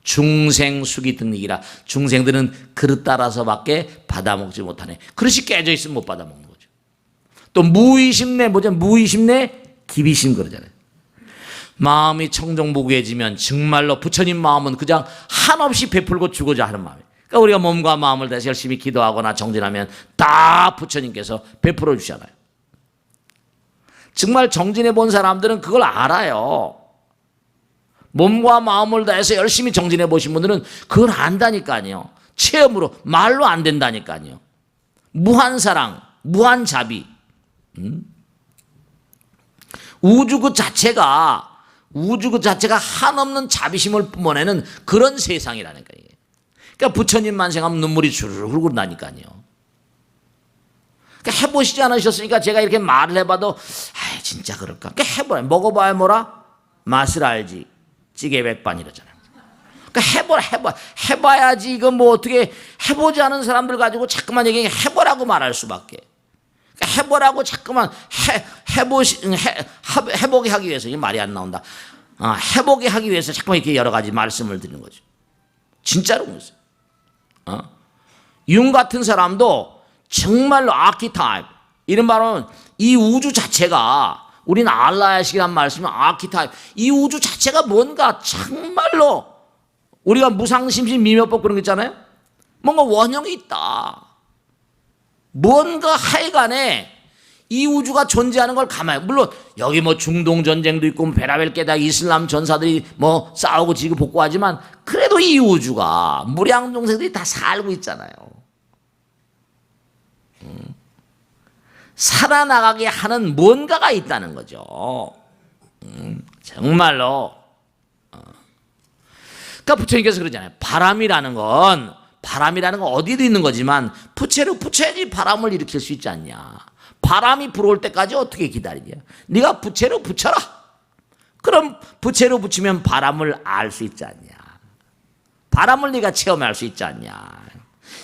중생수기 등리기라. 중생들은 그릇 따라서밖에 받아먹지 못하네. 그릇이 깨져 있으면 못 받아먹는 거죠. 또 무의심내 뭐죠? 무의심내 기비심 그러잖아요. 마음이 청정무구해지면 정말로 부처님 마음은 그냥 한없이 베풀고 주고자 하는 마음이에요. 그러니까 우리가 몸과 마음을 다해서 열심히 기도하거나 정진하면 다 부처님께서 베풀어 주잖아요. 정말 정진해 본 사람들은 그걸 알아요. 몸과 마음을 다해서 열심히 정진해 보신 분들은 그걸 안다니까요. 체험으로 말로 안 된다니까요. 무한 사랑, 무한 자비. 우주 그 자체가 한없는 자비심을 뿜어내는 그런 세상이라니까요. 그러니까 부처님만 생각하면 눈물이 주르르 흐르고 나니까요. 그러니까 해보시지 않으셨으니까 제가 이렇게 말을 해봐도 진짜 그럴까? 그러니까 해봐요. 먹어봐야 뭐라? 맛을 알지. 찌개 백반 이러잖아요. 그러니까 해봐야지. 이거 뭐 어떻게 해보지 않은 사람들 가지고 자꾸만 얘기해 해보라고 말할 수밖에. 그러니까 해보라고 자꾸만 해보게 하기 위해서 이 말이 안 나온다. 해보게 하기 위해서 자꾸만 이렇게 여러 가지 말씀을 드리는 거죠. 진짜로 그랬어요. 융 같은 사람도 정말로 아키타입 이런 말은 이 우주 자체가 우리는 알라야식이란 말씀은 아키타입 이 우주 자체가 뭔가 정말로 우리가 무상심신 미묘법 그런 거 있잖아요. 뭔가 원형이 있다. 뭔가 하여간에 이 우주가 존재하는 걸 가만히 물론 여기 뭐 중동 전쟁도 있고 베라벨 깨다 이슬람 전사들이 뭐 싸우고 지고 복구하지만 그래도 이 우주가 무량 동생들이 다 살고 있잖아요. 살아나가게 하는 뭔가가 있다는 거죠. 정말로. 그러니까 부처님께서 그러잖아요. 바람이라는 건 어디도 있는 거지만 부채로 붙여야지 바람을 일으킬 수 있지 않냐. 바람이 불어올 때까지 어떻게 기다리냐. 네가 부채로 붙여라. 그럼 부채로 붙이면 바람을 알 수 있지 않냐. 바람을 네가 체험할 수 있지 않냐.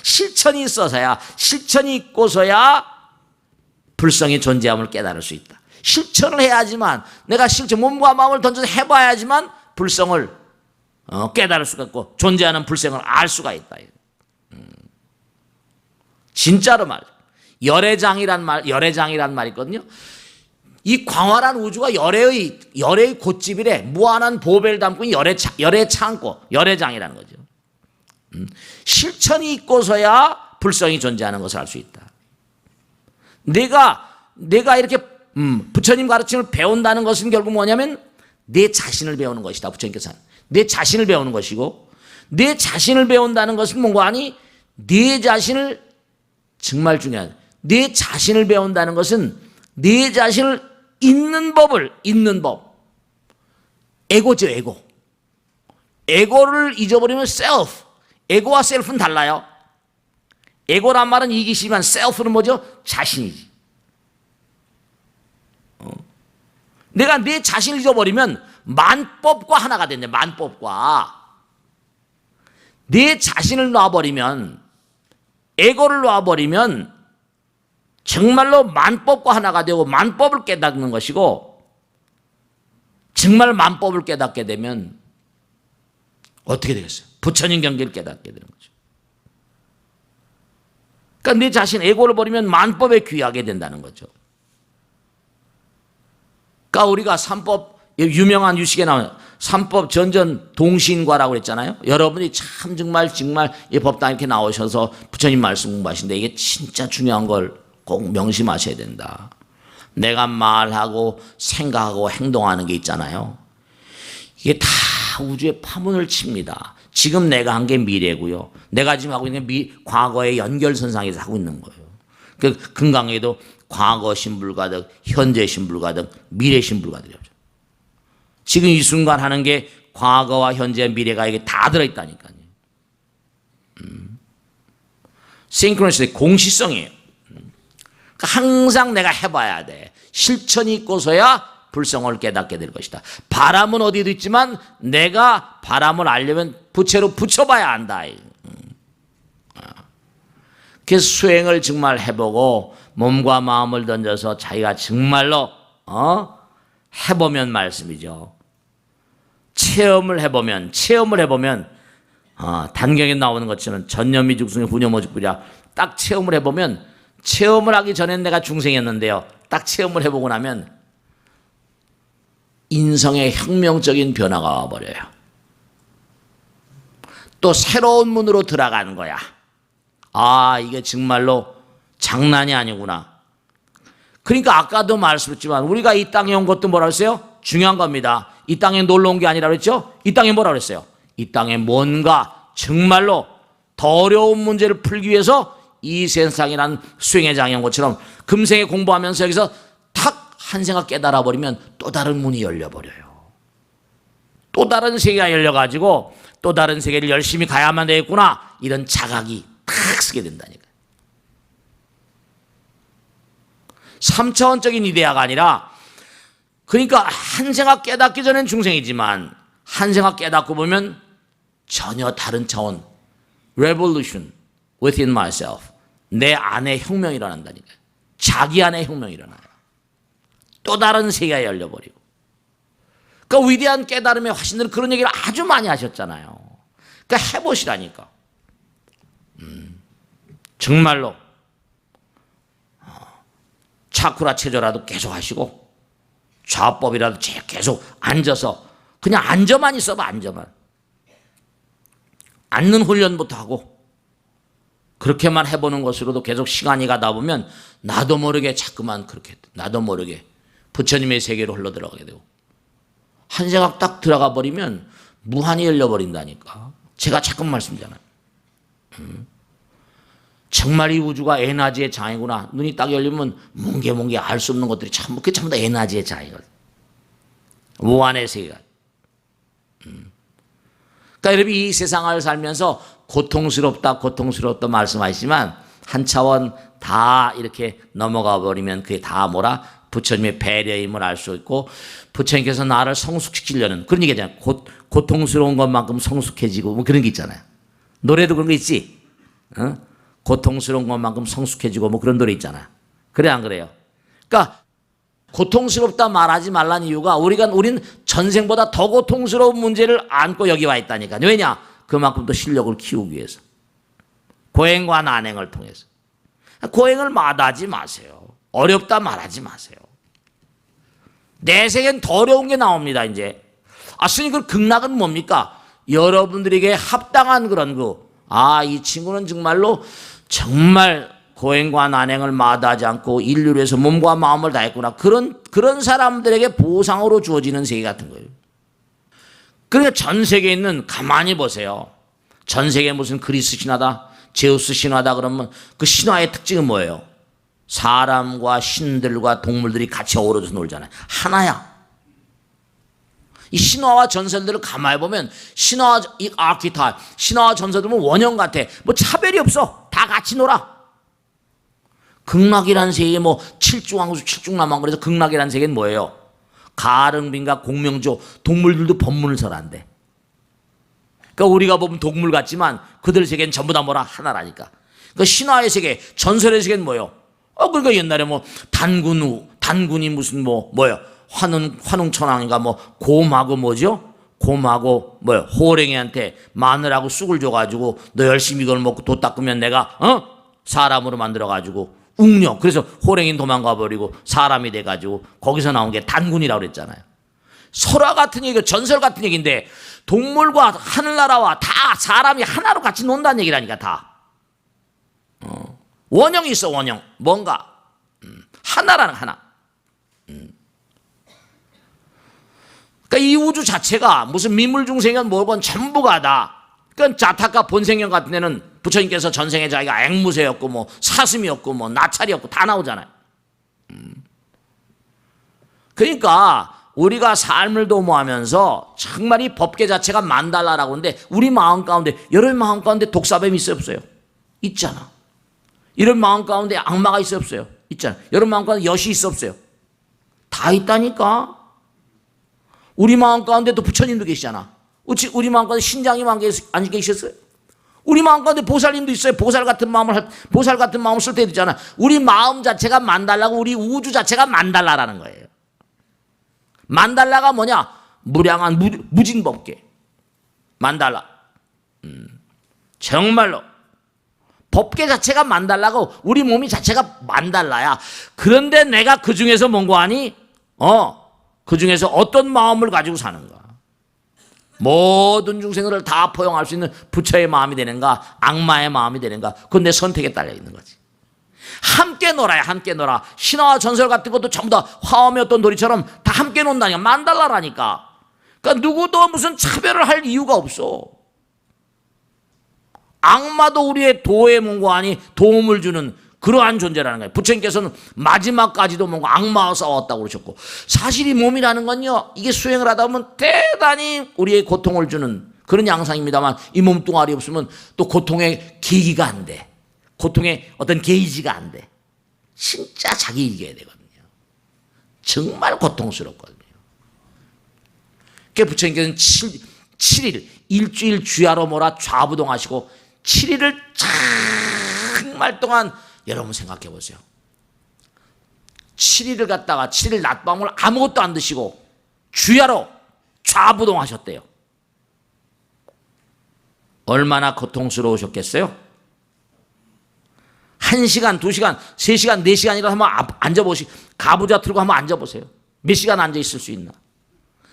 실천이 있어서야 실천이 있고서야 불성의 존재함을 깨달을 수 있다. 실천을 해야지만 내가 몸과 마음을 던져서 해봐야지만 불성을 깨달을 수가 있고 존재하는 불성을 알 수가 있다. 진짜로 말이야. 열애장이란 말 있거든요. 이 광활한 우주가 열애의 곳집이래. 무한한 보배를 담고 열애 창고, 열애장이라는 거죠. 실천이 있고서야 불성이 존재하는 것을 알 수 있다. 내가 이렇게 부처님 가르침을 배운다는 것은 결국 뭐냐면 내 자신을 배우는 것이다. 부처님께서 하는. 내 자신을 배우는 것이고 내 자신을 배운다는 것은 뭔가 아니 내 자신을 정말 중요하다. 내 자신을 배운다는 것은 내 자신을 있는 법. 에고죠, 에고. 에고를 잊어버리면 self. 에고와 셀프는 달라요. 에고란 말은 이기시지만 셀프는 뭐죠? 자신이지. 내가 내 자신을 잊어버리면 만법과 하나가 된대. 만법과. 내 자신을 놔버리면 에고를 놔버리면 정말로 만법과 하나가 되고 만법을 깨닫는 것이고 정말 만법을 깨닫게 되면 어떻게 되겠어요? 부처님 경계를 깨닫게 되는 거죠. 그러니까 내 자신 에고를 버리면 만법에 귀하게 된다는 거죠. 그러니까 우리가 삼법 유명한 유식에 나오는 삼법 전전 동신과라고 그랬잖아요. 여러분이 참 정말 이 법당 이렇게 나오셔서 부처님 말씀 공부하시는데 이게 진짜 중요한 걸 꼭 명심하셔야 된다. 내가 말하고 생각하고 행동하는 게 있잖아요. 이게 다 우주에 파문을 칩니다. 지금 내가 한 게 미래고요. 내가 지금 하고 있는 게 과거의 연결선상에서 하고 있는 거예요. 그 금강에도 과거 신불가득, 현재 신불가득, 미래 신불가득이죠. 지금 이 순간 하는 게 과거와 현재, 미래가 이게 다 들어있다니까요. 싱크로니시티 공시성이에요. 그러니까 항상 내가 해봐야 돼. 실천이 있고서야 불성을 깨닫게 될 것이다. 바람은 어디도 있지만 내가 바람을 알려면 부채로 붙여봐야 한다. 그래서 수행을 정말 해보고 몸과 마음을 던져서 자기가 정말로 해보면 말씀이죠. 체험을 해보면 단경에 나오는 것처럼 전념이 죽승이 후념오죽부랴 딱 체험을 해보면 체험을 하기 전엔 내가 중생이었는데요. 딱 체험을 해보고 나면 인성의 혁명적인 변화가 와버려요. 또 새로운 문으로 들어가는 거야. 아, 이게 정말로 장난이 아니구나. 그러니까 아까도 말씀했지만 우리가 이 땅에 온 것도 뭐라 그랬어요? 중요한 겁니다. 이 땅에 놀러 온 게 아니라 그랬죠? 이 땅에 뭐라 그랬어요? 이 땅에 뭔가 정말로 더 어려운 문제를 풀기 위해서 이 세상이란 수행의 장인 것처럼 금생에 공부하면서 여기서 탁 한 생각 깨달아 버리면 또 다른 문이 열려버려요. 또 다른 세계가 열려가지고 또 다른 세계를 열심히 가야만 되겠구나. 이런 자각이 탁 쓰게 된다니까요. 3차원적인 이데아가 아니라 그러니까 한 생각 깨닫기 전엔 중생이지만 한 생각 깨닫고 보면 전혀 다른 차원 revolution within myself 내 안에 혁명이 일어난다니까요. 자기 안에 혁명이 일어나요. 또 다른 세계가 열려버리고 그러니까 위대한 깨달음의 화신들은 그런 얘기를 아주 많이 하셨잖아요. 그러니까 해보시라니까. 정말로 차쿠라 체조라도 계속 하시고 좌법이라도 계속 앉아서 그냥 앉아만 있어봐. 앉아만. 앉는 훈련부터 하고 그렇게만 해보는 것으로도 계속 시간이 가다 보면 나도 모르게 자꾸만 그렇게 나도 모르게 부처님의 세계로 흘러들어가게 되고 한 생각 딱 들어가 버리면 무한히 열려버린다니까. 제가 자꾸 말씀드리잖아요. 정말 이 우주가 에너지의 장이구나. 눈이 딱 열리면 뭉게뭉게 알 수 없는 것들이 그게 전부 다 에너지의 장이거든. 무한의 세계가. 그러니까 여러분 이 세상을 살면서 고통스럽다 말씀하시지만 한 차원 다 이렇게 넘어가 버리면 그게 다 뭐라? 부처님의 배려임을 알 수 있고 부처님께서 나를 성숙시키려는 그런 얘기잖아요. 고통스러운 것만큼 성숙해지고 뭐 그런 게 있잖아요. 노래도 그런 거 있지. 고통스러운 것만큼 성숙해지고 뭐 그런 노래 있잖아요. 그래 안 그래요? 그러니까 고통스럽다 말하지 말라는 이유가 우린 전생보다 더 고통스러운 문제를 안고 여기 와 있다니까. 왜냐? 그만큼 더 실력을 키우기 위해서. 고행과 난행을 통해서. 고행을 마다하지 마세요. 어렵다 말하지 마세요. 내 세계는 더 어려운 게 나옵니다. 이제. 스님 그 극락은 뭡니까? 여러분들에게 합당한 그런 이 친구는 정말로 정말 고행과 난행을 마다하지 않고 인류를 위해서 몸과 마음을 다했구나. 그런 사람들에게 보상으로 주어지는 세계 같은 거예요. 그러니까 전 세계에 있는 가만히 보세요. 전 세계에 무슨 그리스 신화다, 제우스 신화다 그러면 그 신화의 특징은 뭐예요? 사람과 신들과 동물들이 같이 어우러져서 놀잖아요. 하나야. 이 신화와 전설들을 가만히 보면 이 아키타입, 신화와 전설들은 원형 같아. 뭐 차별이 없어. 다 같이 놀아. 극락이라는 세계에 뭐 칠중왕수, 칠중남왕 그래서 극락이라는 세계는 뭐예요? 가릉빈과 공명조 동물들도 법문을 설한대. 그러니까 우리가 보면 동물 같지만 그들 세계는 전부 다 뭐라? 하나라니까. 그 신화의 세계, 전설의 세계는 뭐예요? 그러니까 옛날에 뭐 단군이 무슨 뭐예요? 환웅천왕인가 곰하고 뭐죠? 곰하고 호랭이한테 마늘하고 쑥을 줘가지고 너 열심히 이걸 먹고 도 닦으면 내가 사람으로 만들어가지고 웅녀. 그래서 호랭이는 도망가 버리고 사람이 돼가지고 거기서 나온 게 단군이라고 그랬잖아요. 설화 같은 얘기, 전설 같은 얘기인데 동물과 하늘나라와 다 사람이 하나로 같이 논다는 얘기라니까 다. 원형이 있어. 원형. 뭔가 하나라는 하나. 그러니까 이 우주 자체가 무슨 미물중생이건 뭐건 전부가 다. 그러니까 자타카 본생형 같은 데는 부처님께서 전생에 자기가 앵무새였고 뭐 사슴이었고 뭐 나찰이었고 다 나오잖아요. 그러니까 우리가 삶을 도모하면서 정말 이 법계 자체가 만달라라고 하는데 우리 마음 가운데, 여러분 마음 가운데 독사뱀이 있어요 없어요? 있잖아. 이런 마음 가운데 악마가 있어요 없어요? 있잖아. 여러분 마음 가운데 엿이 있어 없어요? 다 있다니까. 우리 마음 가운데도 부처님도 계시잖아. 우리 마음 가운데 신장님 안 계셨어요? 우리 마음 가운데 보살님도 있어요. 보살 같은 마음을 쓸 때도 있잖아. 우리 마음 자체가 만달라고, 우리 우주 자체가 만달라라는 거예요. 만달라가 뭐냐? 무량한 무진법계. 만달라. 정말로 법계 자체가 만달라고, 우리 몸이 자체가 만달라야. 그런데 내가 그 중에서 뭔고 하니? 그 중에서 어떤 마음을 가지고 사는가? 모든 중생들을 다 포용할 수 있는 부처의 마음이 되는가, 악마의 마음이 되는가? 그건 내 선택에 딸려 있는 거지. 함께 놀아야 함께 놀아. 신화와 전설 같은 것도 전부 다 화엄의 어떤 놀이처럼 다 함께 논다니까. 만달라라니까. 그러니까 누구도 무슨 차별을 할 이유가 없어. 악마도 우리의 도의 문고하니 도움을 주는 그러한 존재라는 거예요. 부처님께서는 마지막까지도 뭔가 악마와 싸웠다고 그러셨고, 사실 이 몸이라는 건요, 이게 수행을 하다 보면 대단히 우리의 고통을 주는 그런 양상입니다만, 이 몸뚱아리 없으면 또 고통의 계기가 안 돼. 고통의 어떤 게이지가 안 돼. 진짜 자기 이겨야 되거든요. 정말 고통스럽거든요. 그러니까 부처님께서는 7일 일주일 주야로 몰아 좌부동하시고 7일을 정말 동안, 여러분 생각해 보세요. 7일을 갖다가 7일 낮밤을 아무것도 안 드시고 주야로 좌부동하셨대요. 얼마나 고통스러우셨겠어요? 1시간, 2시간, 3시간, 4시간이라도 한번 앉아보시, 가부좌 틀고 한번 앉아보세요. 몇 시간 앉아있을 수 있나?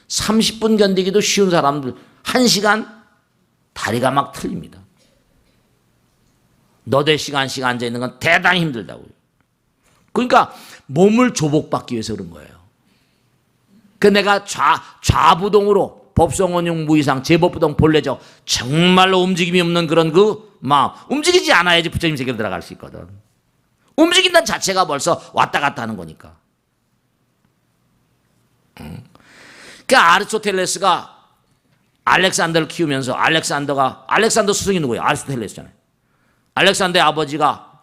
30분 견디기도 쉬운 사람들 1시간 다리가 막 틀립니다. 너댓 시간씩 앉아있는 건 대단히 힘들다고요. 그러니까 몸을 조복받기 위해서 그런 거예요. 그 내가 좌부동으로 법성원용 무이상 제법부동 본래적 정말로 움직임이 없는 그런 그 마음, 움직이지 않아야지 부처님 세계로 들어갈 수 있거든. 움직인다는 자체가 벌써 왔다 갔다 하는 거니까. 그러니까 아리스토텔레스가 알렉산더를 키우면서, 알렉산더 스승이 누구예요? 아리스토텔레스잖아요. 알렉산더의 아버지가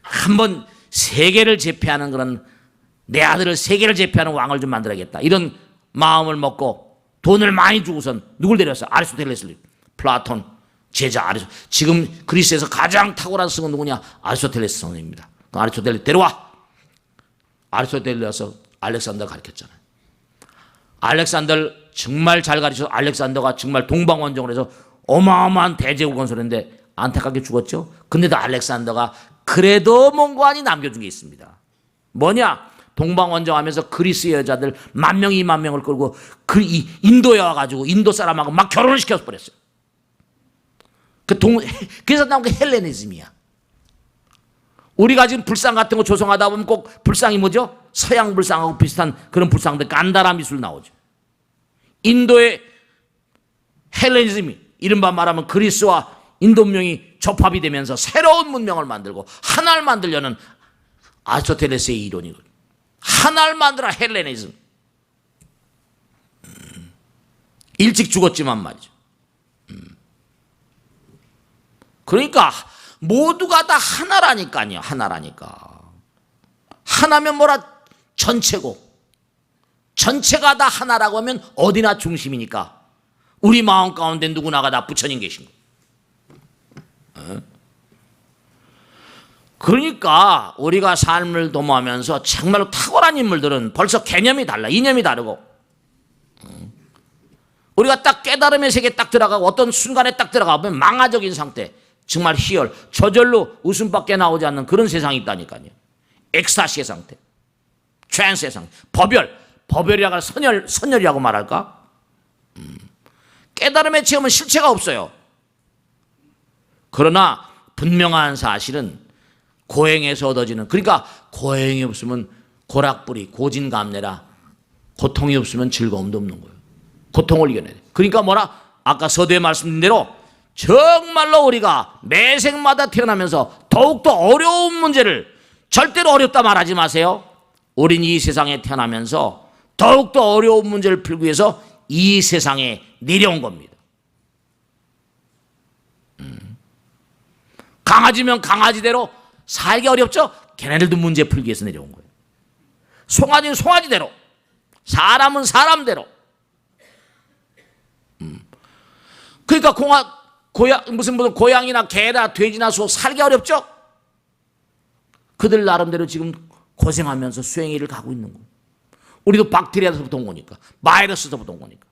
한번 세계를 제패하는 그런, 내 아들을 세계를 제패하는 왕을 좀 만들어야겠다, 이런 마음을 먹고 돈을 많이 주고선 누굴 데려왔어요? 아리스토텔레스를. 플라톤 제자 지금 그리스에서 가장 탁월한 스승은 누구냐? 아리스토텔레스 선생입니다. 아리스토텔레스 데려와. 아리스토텔레스 알렉산더가 가르쳤잖아요. 알렉산더를 정말 잘 가르쳐서 알렉산더가 정말 동방원정을 해서 어마어마한 대제국 건설했는데 안타깝게 죽었죠. 근데도 알렉산더가 그래도 뭔가하니 남겨준 게 있습니다. 뭐냐? 동방원정하면서 그리스 여자들 10,000명, 20,000명을 끌고 인도에 와가지고 인도 사람하고 막 결혼을 시켜서 버렸어요. 그래서 나온 게 헬레니즘이야. 우리가 지금 불상 같은 거 조성하다 보면 꼭 불상이 뭐죠? 서양 불상하고 비슷한 그런 불상들, 간다라 미술 나오죠. 인도의 헬레니즘이, 이른바 말하면 그리스와 인도 문명이 접합이 되면서 새로운 문명을 만들고 하나를 만들려는 아리스토텔레스의 이론이거든요. 하나를 만들어, 헬레니즘. 일찍 죽었지만 말이죠. 그러니까 모두가 다 하나라니까요. 하나라니까. 하나면 뭐라? 전체고. 전체가 다 하나라고 하면 어디나 중심이니까. 우리 마음 가운데 누구나가 다 부처님 계신 거예요. 그러니까 우리가 삶을 도모하면서 정말로 탁월한 인물들은 벌써 개념이 달라, 이념이 다르고, 우리가 딱 깨달음의 세계에 딱 들어가고 어떤 순간에 딱 들어가면 망화적인 상태, 정말 희열, 저절로 웃음밖에 나오지 않는 그런 세상이 있다니까요. 엑스타시의 상태, 트랜스의 상태, 법열이라고 선열이라고 말할까? 깨달음의 체험은 실체가 없어요. 그러나 분명한 사실은 고행에서 얻어지는, 그러니까 고행이 없으면 고락불이 고진감래라. 고통이 없으면 즐거움도 없는 거예요. 고통을 이겨내야 돼. 그러니까 뭐라? 아까 서두에 말씀드린 대로 정말로 우리가 매생마다 태어나면서 더욱더 어려운 문제를, 절대로 어렵다 말하지 마세요. 우린 이 세상에 태어나면서 더욱더 어려운 문제를 풀기 위해서 이 세상에 내려온 겁니다. 강아지면 강아지대로 살기 어렵죠? 걔네들도 문제 풀기 위해서 내려온 거예요. 송아지는 송아지대로, 사람은 사람대로. 그러니까 무슨 고양이나 개나 돼지나 소 살기 어렵죠? 그들 나름대로 지금 고생하면서 수행일을 가고 있는 거예요. 우리도 박테리아서부터 온 거니까, 바이러스서부터 온 거니까.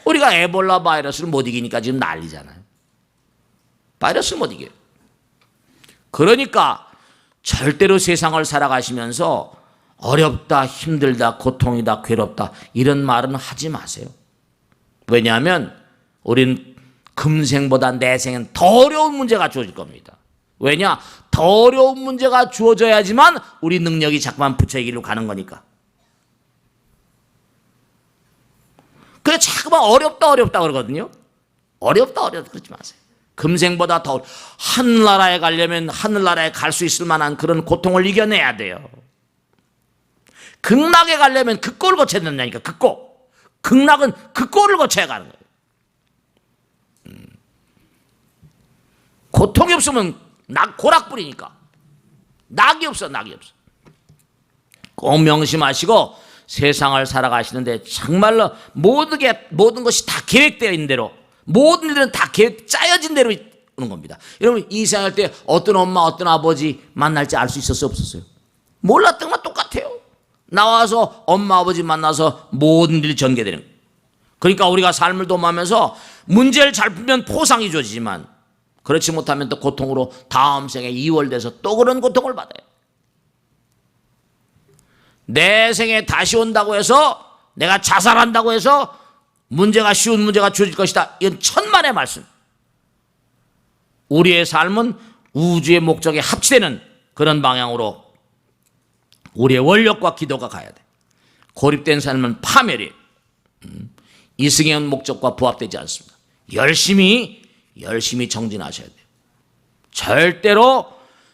우리가 에볼라 바이러스를 못 이기니까 지금 난리잖아요. 바이러스를 못 이겨요. 그러니까 절대로 세상을 살아가시면서 어렵다, 힘들다, 고통이다, 괴롭다 이런 말은 하지 마세요. 왜냐하면 우린 금생보다 내생은 더 어려운 문제가 주어질 겁니다. 왜냐? 더 어려운 문제가 주어져야지만 우리 능력이 자꾸만 부처의 가는 거니까. 그래 자꾸만 어렵다 그러거든요. 어렵다 그러지 마세요. 금생보다 더 하늘나라에 가려면 하늘나라에 갈 수 있을 만한 그런 고통을 이겨내야 돼요. 극락에 가려면 그 꼴을 거쳐야 된다니까. 그 꼴. 극락은 그 꼴을 거쳐야 가는 거예요. 고통이 없으면 고락불이니까. 낙이 없어. 꼭 명심하시고 세상을 살아가시는데 정말로 모든 것이 다 계획되어 있는 대로, 모든 일들은 다 짜여진 대로 오는 겁니다. 여러분 이 생활 때 어떤 엄마 어떤 아버지 만날지 알 수 있었어요 없었어요? 몰랐던 건 똑같아요. 나와서 엄마 아버지 만나서 모든 일이 전개되는 거예요. 그러니까 우리가 삶을 도모하면서 문제를 잘 풀면 포상이 주어지지만 그렇지 못하면 또 고통으로 다음 생에 이월돼서 또 그런 고통을 받아요. 내 생에 다시 온다고 해서 내가 자살한다고 해서 쉬운 문제가 주어질 것이다. 이건 천만의 말씀. 우리의 삶은 우주의 목적에 합치되는 그런 방향으로 우리의 원력과 기도가 가야 돼. 고립된 삶은 파멸이에요. 이승의 목적과 부합되지 않습니다. 열심히 정진하셔야 돼요. 절대로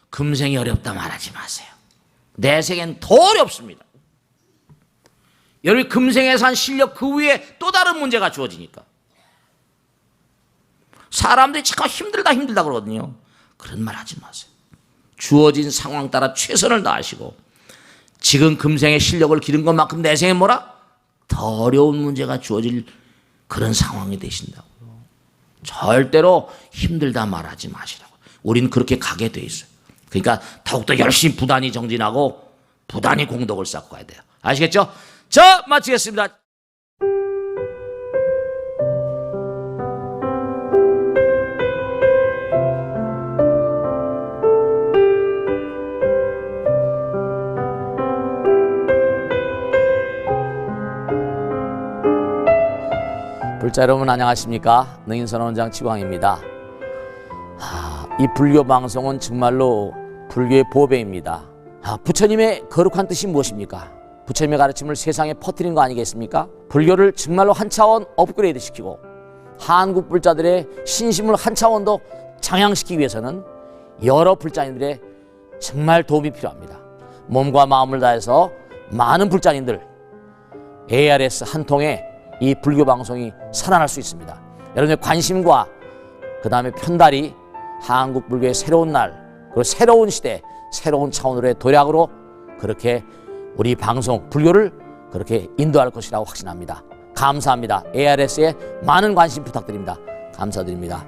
금생이 어렵다 말하지 마세요. 내 생엔 더 어렵습니다. 여러분이 금생에 산 실력 그 위에 또 다른 문제가 주어지니까. 사람들이 참 힘들다 그러거든요. 그런 말 하지 마세요. 주어진 상황 따라 최선을 다하시고 지금 금생의 실력을 기른 것만큼 내 생에 뭐라? 더 어려운 문제가 주어질 그런 상황이 되신다고요. 절대로 힘들다 말하지 마시라고. 우린 그렇게 가게 돼 있어요. 그러니까 더욱더 열심히 부단히 정진하고 부단히 공덕을 쌓고 가야 돼요. 아시겠죠? 자, 마치겠습니다. 불자 여러분 안녕하십니까? 능인선원장 지광입니다. 이 불교 방송은 정말로 불교의 보배입니다. 부처님의 거룩한 뜻이 무엇입니까? 부처님의 가르침을 세상에 퍼뜨린 거 아니겠습니까? 불교를 정말로 한 차원 업그레이드 시키고 한국 불자들의 신심을 한 차원 더 장양시키기 위해서는 여러 불자님들의 정말 도움이 필요합니다. 몸과 마음을 다해서 많은 불자님들 ARS 한 통에 이 불교 방송이 살아날 수 있습니다. 여러분의 관심과 그 다음에 편달이 한국 불교의 새로운 날, 그리고 새로운 시대, 새로운 차원으로의 도약으로 그렇게 우리 방송, 불교를 그렇게 인도할 것이라고 확신합니다. 감사합니다. ARS에 많은 관심 부탁드립니다. 감사드립니다.